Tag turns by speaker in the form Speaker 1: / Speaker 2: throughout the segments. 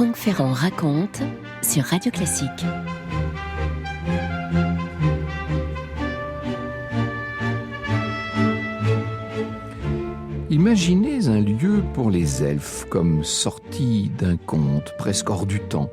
Speaker 1: Franck Ferrand raconte sur Radio Classique.
Speaker 2: Imaginez un lieu pour les elfes, comme sorti d'un conte, presque hors du temps.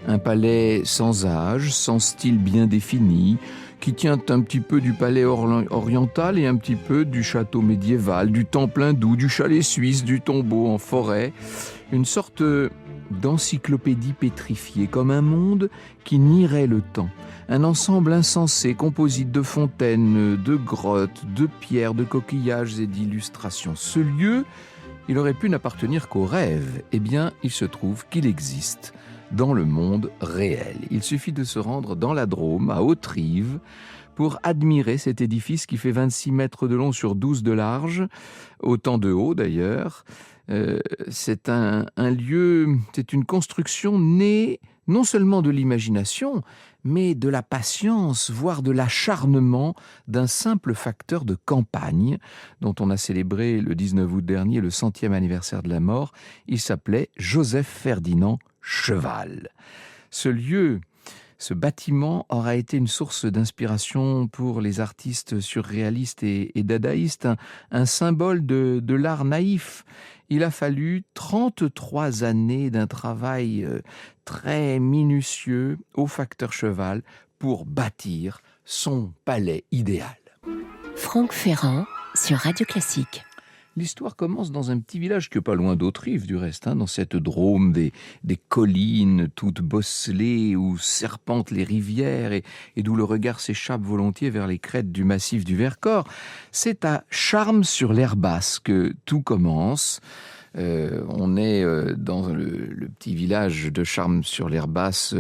Speaker 2: Un palais sans âge, sans style bien défini, qui tient un petit peu du palais oriental et un petit peu du château médiéval, du temple hindou, du chalet suisse, du tombeau en forêt. Une sorte d'encyclopédie pétrifiée, comme un monde qui nierait le temps. Un ensemble insensé, composite de fontaines, de grottes, de pierres, de coquillages et d'illustrations. Ce lieu, il aurait pu n'appartenir qu'au rêve. Eh bien, il se trouve qu'il existe dans le monde réel. Il suffit de se rendre dans la Drôme, à Haute-Rive, pour admirer cet édifice qui fait 26 mètres de long sur 12 de large, autant de haut d'ailleurs. C'est un lieu, c'est une construction née non seulement de l'imagination, mais de la patience, voire de l'acharnement d'un simple facteur de campagne, dont on a célébré le 19 août dernier le 100e anniversaire de la mort. Il s'appelait Joseph-Ferdinand Cheval. Ce lieu, ce bâtiment aura été une source d'inspiration pour les artistes surréalistes et dadaïstes, un symbole de l'art naïf. Il a fallu 33 années d'un travail très minutieux au facteur Cheval pour bâtir son palais idéal.
Speaker 1: Franck Ferrand sur Radio Classique.
Speaker 2: L'histoire commence dans un petit village qui n'est pas loin d'Haute-Rive du reste, dans cette Drôme des collines toutes bosselées où serpentent les rivières et d'où le regard s'échappe volontiers vers les crêtes du massif du Vercors. C'est à Charmes-sur-l'Herbasse que tout commence. On est dans le petit village de Charmes-sur-l'Herbasse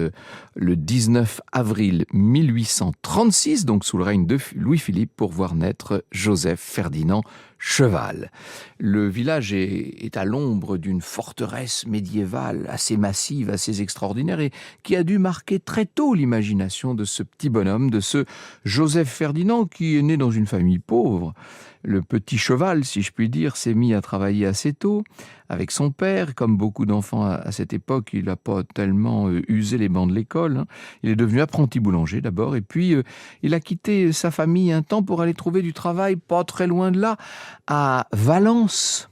Speaker 2: le 19 avril 1836, donc sous le règne de Louis-Philippe, pour voir naître Joseph-Ferdinand Cheval. Le village est à l'ombre d'une forteresse médiévale assez massive, assez extraordinaire et qui a dû marquer très tôt l'imagination de ce petit bonhomme, de ce Joseph-Ferdinand qui est né dans une famille pauvre. Le petit Cheval, si je puis dire, s'est mis à travailler assez tôt avec son père. Comme beaucoup d'enfants à cette époque, il n'a pas tellement usé les bancs de l'école. Il est devenu apprenti boulanger d'abord, et puis il a quitté sa famille un temps pour aller trouver du travail pas très loin de là, à Valence.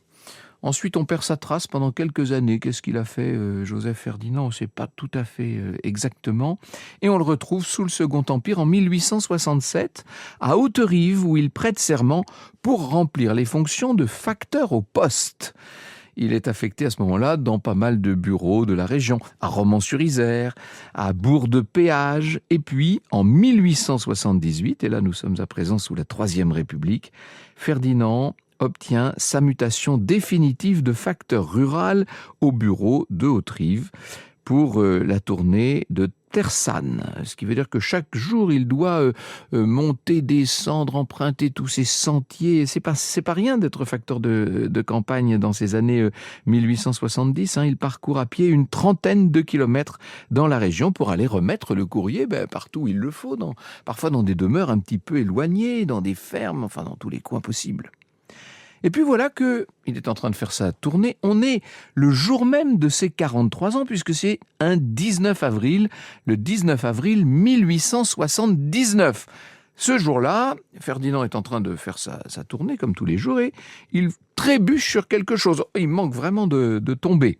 Speaker 2: Ensuite, on perd sa trace pendant quelques années. Qu'est-ce qu'il a fait, Joseph-Ferdinand ? On ne sait pas tout à fait exactement. Et on le retrouve sous le Second Empire en 1867, à Haute-Rive, où il prête serment pour remplir les fonctions de facteur au poste. Il est affecté à ce moment-là dans pas mal de bureaux de la région, à Romans-sur-Isère, à Bourg-de-Péage, et puis en 1878, et là nous sommes à présent sous la Troisième République, Ferdinand obtient sa mutation définitive de facteur rural au bureau de Haute-Rive pour la tournée de Tersanne. Ce qui veut dire que chaque jour, il doit monter, descendre, emprunter tous ces sentiers. C'est pas rien d'être facteur de campagne dans ces années 1870. Il parcourt à pied une trentaine de kilomètres dans la région pour aller remettre le courrier partout où il le faut, parfois dans des demeures un petit peu éloignées, dans des fermes, enfin dans tous les coins possibles. Et puis voilà qu'il est en train de faire sa tournée. On est le jour même de ses 43 ans, puisque c'est un 19 avril, le 19 avril 1879. Ce jour-là, Ferdinand est en train de faire sa tournée, comme tous les jours, et il trébuche sur quelque chose. Il manque vraiment de tomber.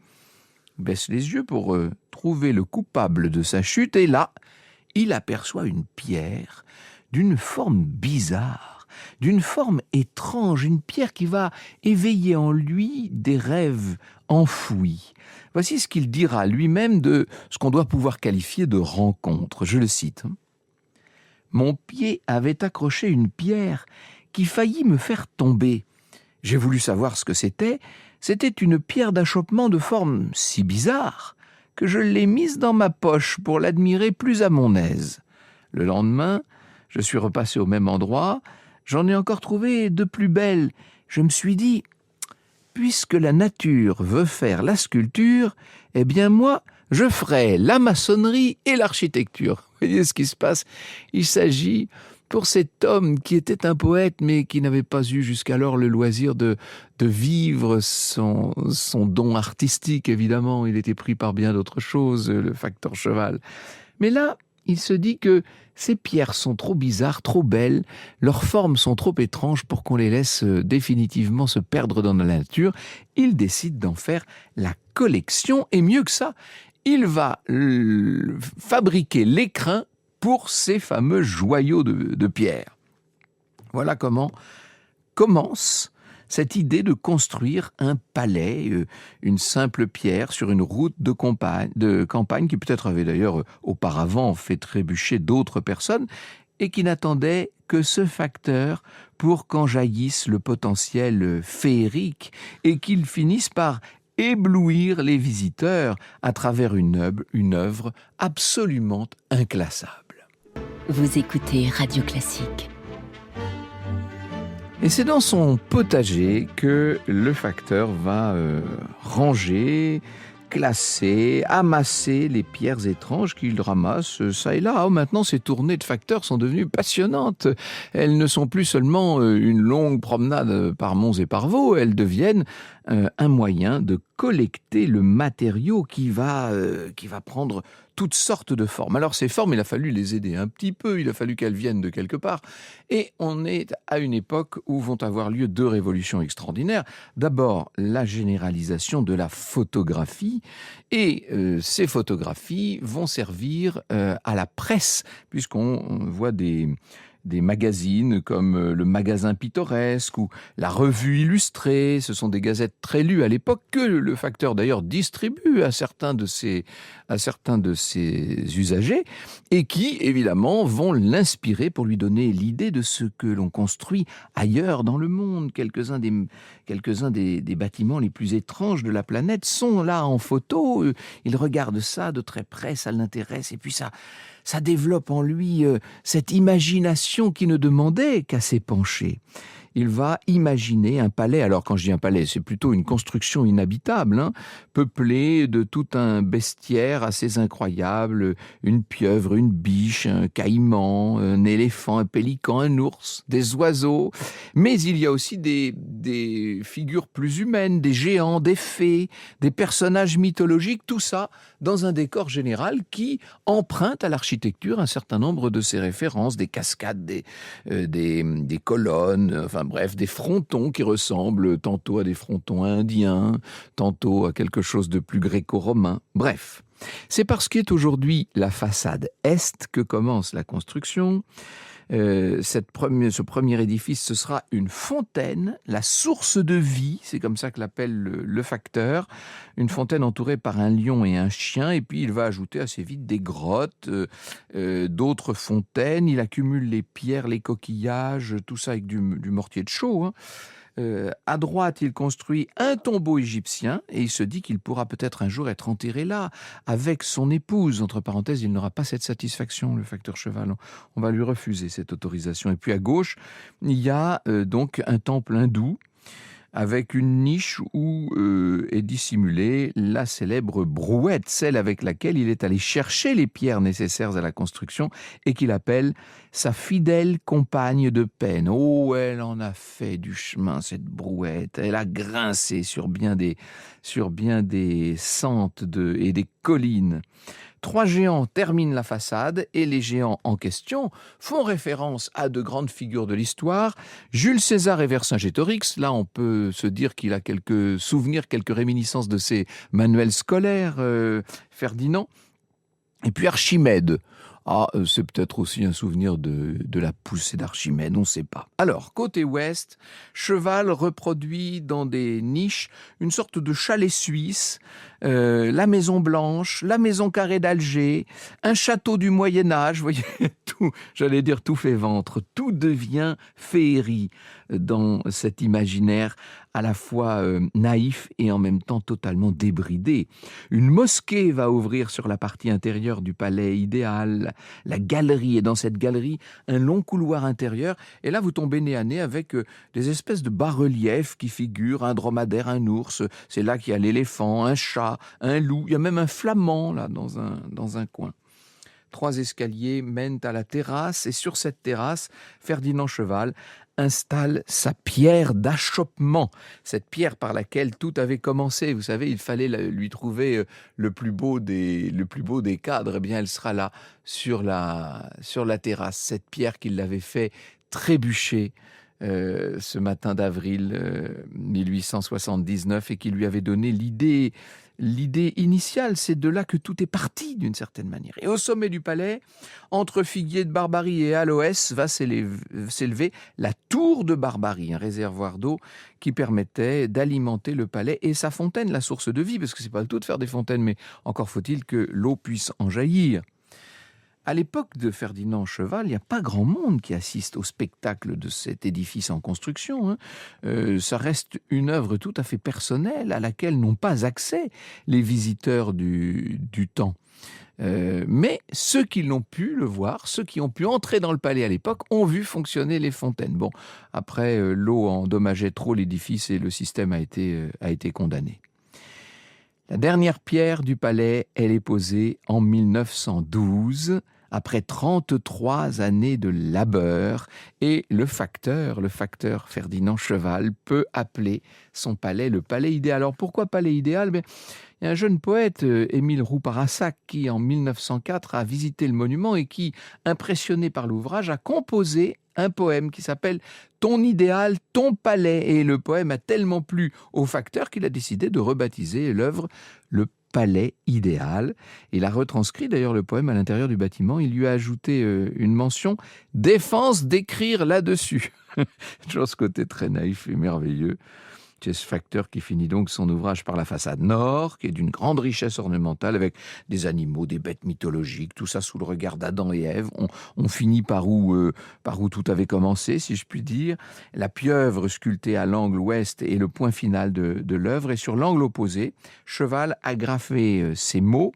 Speaker 2: Il baisse les yeux pour trouver le coupable de sa chute, et là, il aperçoit une pierre d'une forme bizarre, d'une forme étrange, une pierre qui va éveiller en lui des rêves enfouis. Voici ce qu'il dira lui-même de ce qu'on doit pouvoir qualifier de rencontre. Je le cite. « Mon pied avait accroché une pierre qui faillit me faire tomber. J'ai voulu savoir ce que c'était. C'était une pierre d'achoppement de forme si bizarre que je l'ai mise dans ma poche pour l'admirer plus à mon aise. Le lendemain, je suis repassé au même endroit. J'en ai encore trouvé de plus belles. Je me suis dit, puisque la nature veut faire la sculpture, eh bien moi, je ferai la maçonnerie et l'architecture. » Vous voyez ce qui se passe ? Il s'agit pour cet homme qui était un poète mais qui n'avait pas eu jusqu'alors le loisir de vivre son don artistique, évidemment. Il était pris par bien d'autres choses, le facteur cheval. Mais là, il se dit que ces pierres sont trop bizarres, trop belles, leurs formes sont trop étranges pour qu'on les laisse définitivement se perdre dans la nature. Il décide d'en faire la collection, et mieux que ça, il va fabriquer l'écrin pour ces fameux joyaux de pierre. Voilà comment commence cette idée de construire un palais, une simple pierre sur une route de campagne qui peut-être avait d'ailleurs auparavant fait trébucher d'autres personnes et qui n'attendait que ce facteur pour qu'en jaillisse le potentiel féerique et qu'il finisse par éblouir les visiteurs à travers une œuvre absolument inclassable.
Speaker 1: Vous écoutez Radio Classique.
Speaker 2: Et c'est dans son potager que le facteur va ranger, classer, amasser les pierres étranges qu'il ramasse ça et là. Oh, maintenant, ces tournées de facteurs sont devenues passionnantes. Elles ne sont plus seulement une longue promenade par monts et par vaux, elles deviennent un moyen de collecter le matériau qui va prendre toutes sortes de formes. Alors ces formes, il a fallu les aider un petit peu, il a fallu qu'elles viennent de quelque part. Et on est à une époque où vont avoir lieu deux révolutions extraordinaires. D'abord, la généralisation de la photographie. Et ces photographies vont servir à la presse, puisqu'on voit des magazines comme le Magasin Pittoresque ou la Revue Illustrée. Ce sont des gazettes très lues à l'époque que le facteur d'ailleurs distribue à certains de ses usagers et qui évidemment vont l'inspirer pour lui donner l'idée de ce que l'on construit ailleurs dans le monde. Quelques-uns des bâtiments les plus étranges de la planète sont là en photo. Il regarde ça de très près, ça l'intéresse et puis ça développe en lui cette imagination qui ne demandait qu'à s'épancher. Il va imaginer un palais, alors quand je dis un palais, c'est plutôt une construction inhabitable, peuplée de tout un bestiaire assez incroyable, une pieuvre, une biche, un caïman, un éléphant, un pélican, un ours, des oiseaux. Mais il y a aussi des figures plus humaines, des géants, des fées, des personnages mythologiques, tout ça dans un décor général qui emprunte à l'architecture un certain nombre de ses références, des cascades, des colonnes, enfin bref, des frontons qui ressemblent tantôt à des frontons indiens, tantôt à quelque chose de plus gréco-romain. Bref, c'est parce qu'est aujourd'hui la façade est que commence la construction. Ce premier édifice, ce sera une fontaine, la source de vie, c'est comme ça que l'appelle le facteur, une fontaine entourée par un lion et un chien, et puis il va ajouter assez vite des grottes, d'autres fontaines, il accumule les pierres, les coquillages, tout ça avec du mortier de chaux, à droite, il construit un tombeau égyptien et il se dit qu'il pourra peut-être un jour être enterré là avec son épouse. Entre parenthèses, il n'aura pas cette satisfaction, le facteur cheval. On va lui refuser cette autorisation. Et puis à gauche, il y a donc un temple hindou avec une niche où est dissimulée la célèbre brouette, celle avec laquelle il est allé chercher les pierres nécessaires à la construction et qu'il appelle sa fidèle compagne de peine. Oh, elle en a fait du chemin, cette brouette. Elle a grincé sur bien des sentes et des collines. 3 géants terminent la façade et les géants en question font référence à de grandes figures de l'histoire. Jules César et Vercingétorix, là on peut se dire qu'il a quelques souvenirs, quelques réminiscences de ses manuels scolaires, Ferdinand. Et puis Archimède. C'est peut-être aussi un souvenir de la poussée d'Archimède, on ne sait pas. Alors, côté ouest, Cheval reproduit dans des niches une sorte de chalet suisse, la Maison Blanche, la Maison Carrée d'Alger, un château du Moyen-Âge, vous voyez, tout, j'allais dire tout fait ventre, tout devient féerie dans cet imaginaire à la fois naïf et en même temps totalement débridé. Une mosquée va ouvrir sur la partie intérieure du palais idéal, la galerie, et dans cette galerie, un long couloir intérieur, et là vous tombez nez à nez avec des espèces de bas-reliefs qui figurent un dromadaire, un ours, c'est là qu'il y a l'éléphant, un chat, un loup, il y a même un flamand là dans un coin. 3 escaliers mènent à la terrasse et sur cette terrasse, Ferdinand Cheval installe sa pierre d'achoppement, cette pierre par laquelle tout avait commencé. Vous savez, il fallait lui trouver le plus beau des cadres. Eh bien, elle sera là sur la terrasse, cette pierre qu'il l'avait fait trébucher ce matin d'avril 1879 et qui lui avait donné l'idée initiale. C'est de là que tout est parti d'une certaine manière. Et au sommet du palais, entre Figuier de Barbarie et Aloès, va s'élever la tour de Barbarie, un réservoir d'eau qui permettait d'alimenter le palais et sa fontaine, la source de vie, parce que c'est pas le tout de faire des fontaines, mais encore faut-il que l'eau puisse en jaillir. À l'époque de Ferdinand Cheval, il n'y a pas grand monde qui assiste au spectacle de cet édifice en construction. Ça reste une œuvre tout à fait personnelle à laquelle n'ont pas accès les visiteurs du temps. Mais ceux qui l'ont pu le voir, ceux qui ont pu entrer dans le palais à l'époque, ont vu fonctionner les fontaines. Bon, après, l'eau endommageait trop l'édifice et le système a été condamné. La dernière pierre du palais, elle est posée en 1912, après 33 années de labeur, et le facteur Ferdinand Cheval peut appeler son palais le palais idéal. Alors pourquoi palais idéal ? Il y a un jeune poète, Émile Rouparassac, qui en 1904 a visité le monument et qui, impressionné par l'ouvrage, a composé un poème qui s'appelle « Ton idéal, ton palais ». Et le poème a tellement plu au facteur qu'il a décidé de rebaptiser l'œuvre le palais idéal. Il a retranscrit d'ailleurs le poème à l'intérieur du bâtiment. Il lui a ajouté une mention « Défense d'écrire là-dessus ». Toujours ce côté très naïf et merveilleux. C'est ce facteur qui finit donc son ouvrage par la façade nord, qui est d'une grande richesse ornementale, avec des animaux, des bêtes mythologiques, tout ça sous le regard d'Adam et Ève. On finit par où tout avait commencé, si je puis dire. La pieuvre sculptée à l'angle ouest est le point final de l'œuvre, et sur l'angle opposé, Cheval a graffé ces mots: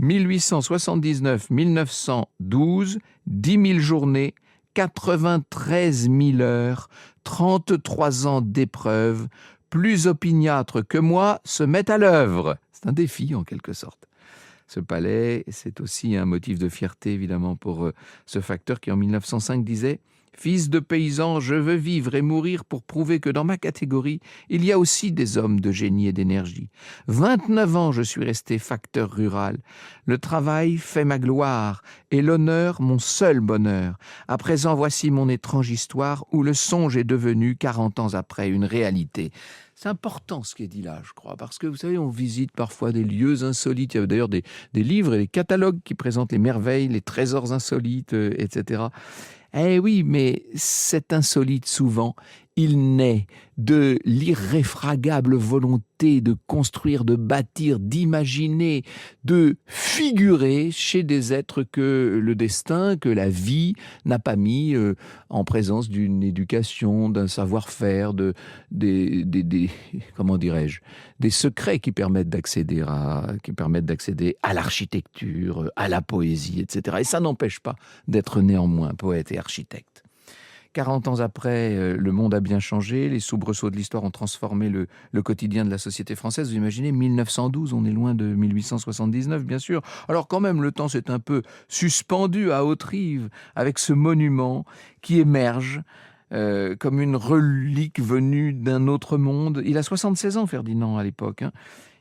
Speaker 2: 1879-1912, 10 000 journées, 93 000 heures, 33 ans d'épreuve, plus opiniâtres que moi se mettent à l'œuvre. C'est un défi en quelque sorte. Ce palais, c'est aussi un motif de fierté évidemment pour ce facteur qui en 1905 disait « Fils de paysan, je veux vivre et mourir pour prouver que dans ma catégorie, il y a aussi des hommes de génie et d'énergie. 29 ans je suis resté facteur rural. Le travail fait ma gloire et l'honneur mon seul bonheur. À présent voici mon étrange histoire où le songe est devenu 40 ans après une réalité. » C'est important ce qui est dit là, je crois, parce que vous savez, on visite parfois des lieux insolites. Il y a d'ailleurs des livres et des catalogues qui présentent les merveilles, les trésors insolites, etc. Eh oui, mais cet insolite, souvent, il naît de l'irréfragable volonté de construire, de bâtir, d'imaginer, de figurer chez des êtres que le destin, que la vie n'a pas mis en présence d'une éducation, d'un savoir-faire, comment dirais-je, des secrets qui permettent d'accéder à l'architecture, à la poésie, etc. Et ça n'empêche pas d'être néanmoins poète et architecte. 40 ans après, le monde a bien changé, les soubresauts de l'histoire ont transformé le quotidien de la société française. Vous imaginez, 1912, on est loin de 1879, bien sûr. Alors quand même, le temps s'est un peu suspendu à Haute-Rive, avec ce monument qui émerge comme une relique venue d'un autre monde. Il a 76 ans, Ferdinand, à l'époque.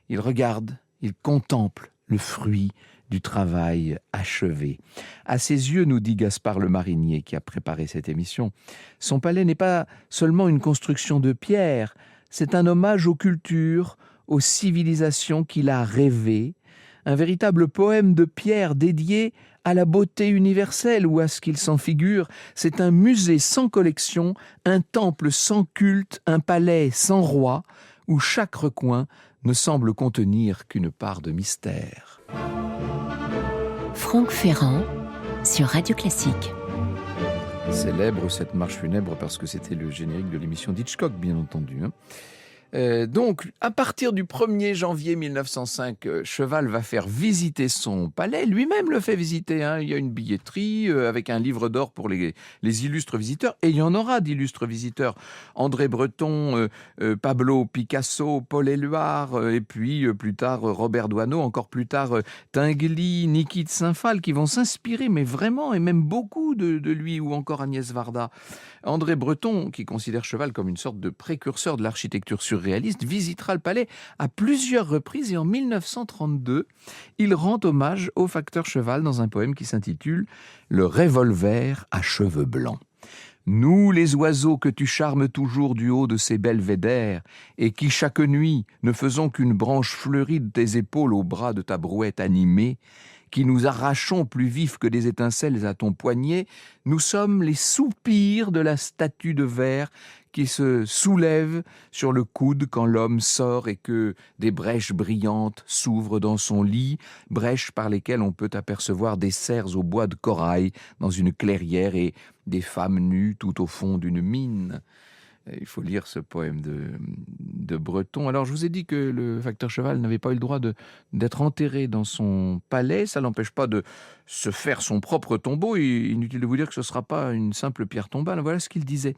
Speaker 2: Il regarde, il contemple le fruit du travail achevé. À ses yeux, nous dit Gaspard Le Marinier, qui a préparé cette émission, son palais n'est pas seulement une construction de pierre, c'est un hommage aux cultures, aux civilisations qu'il a rêvées, un véritable poème de pierre dédié à la beauté universelle ou à ce qu'il s'en figure. C'est un musée sans collection, un temple sans culte, un palais sans roi, où chaque recoin ne semble contenir qu'une part de mystère.
Speaker 1: Franck Ferrand sur Radio Classique.
Speaker 2: Célèbre cette marche funèbre parce que c'était le générique de l'émission d'Hitchcock, bien entendu. Donc, à partir du 1er janvier 1905, Cheval va faire visiter son palais. Lui-même le fait visiter. Il y a une billetterie avec un livre d'or pour les illustres visiteurs. Et il y en aura d'illustres visiteurs. André Breton, Pablo Picasso, Paul Éluard, et puis plus tard Robert Doisneau, encore plus tard Tinguely, Niki de Saint-Phal, qui vont s'inspirer, mais vraiment, et même beaucoup de lui, ou encore Agnès Varda. André Breton, qui considère Cheval comme une sorte de précurseur de l'architecture surréaliste, visitera le palais à plusieurs reprises et en 1932, il rend hommage au facteur Cheval dans un poème qui s'intitule « Le revolver à cheveux blancs ». Nous, les oiseaux que tu charmes toujours du haut de ces belvédères, et qui chaque nuit ne faisons qu'une branche fleurie de tes épaules au bras de ta brouette animée, qui nous arrachons plus vifs que des étincelles à ton poignet, nous sommes les soupirs de la statue de verre qui se soulève sur le coude quand l'homme sort et que des brèches brillantes s'ouvrent dans son lit, brèches par lesquelles on peut apercevoir des cerfs au bois de corail dans une clairière et des femmes nues tout au fond d'une mine. Il faut lire ce poème de Breton. Alors, je vous ai dit que le facteur Cheval n'avait pas eu le droit d'être enterré dans son palais. Ça n'empêche pas de se faire son propre tombeau. Inutile de vous dire que ce ne sera pas une simple pierre tombale. Voilà ce qu'il disait.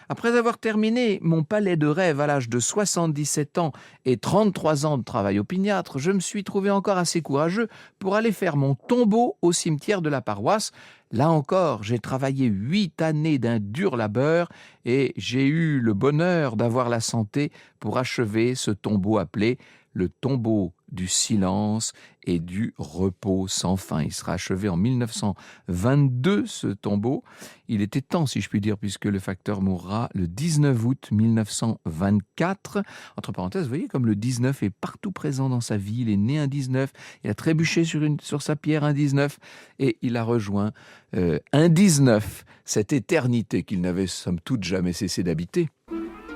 Speaker 2: Après avoir terminé mon palais de rêve à l'âge de 77 ans et 33 ans de travail opiniâtre, je me suis trouvé encore assez courageux pour aller faire mon tombeau au cimetière de la paroisse. Là encore, j'ai travaillé 8 années d'un dur labeur et j'ai eu le bonheur d'avoir la santé pour achever ce tombeau appelé le tombeau du silence et du repos sans fin. Il sera achevé en 1922, ce tombeau. Il était temps, si je puis dire, puisque le facteur mourra le 19 août 1924. Entre parenthèses, vous voyez comme le 19 est partout présent dans sa vie. Il est né un 19, il a trébuché sur sa pierre un 19 et il a rejoint un 19, cette éternité qu'il n'avait somme toute jamais cessé d'habiter.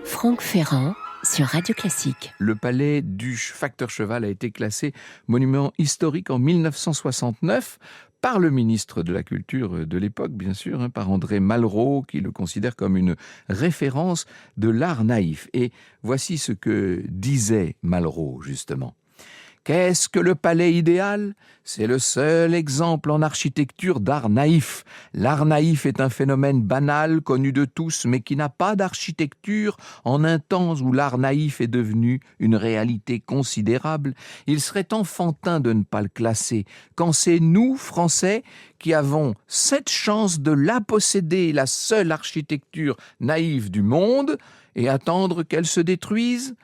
Speaker 1: Franck Ferrand sur Radio Classique.
Speaker 2: Le palais du facteur Cheval a été classé monument historique en 1969 par le ministre de la Culture de l'époque, bien sûr, par André Malraux, qui le considère comme une référence de l'art naïf. Et voici ce que disait Malraux, justement. Qu'est-ce que le palais idéal ? C'est le seul exemple en architecture d'art naïf. L'art naïf est un phénomène banal, connu de tous, mais qui n'a pas d'architecture en un temps où l'art naïf est devenu une réalité considérable. Il serait enfantin de ne pas le classer, quand c'est nous, Français, qui avons cette chance de la posséder, la seule architecture naïve du monde, et attendre qu'elle se détruise.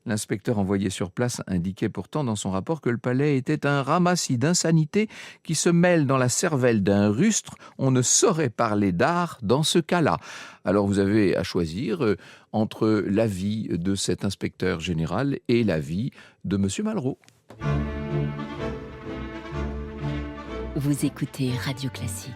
Speaker 2: L'inspecteur envoyé sur place indiquait pourtant dans son rapport que le palais était un ramassis d'insanités qui se mêlent dans la cervelle d'un rustre. On ne saurait parler d'art dans ce cas-là. Alors vous avez à choisir entre l'avis de cet inspecteur général et l'avis de M. Malraux.
Speaker 1: Vous écoutez Radio Classique.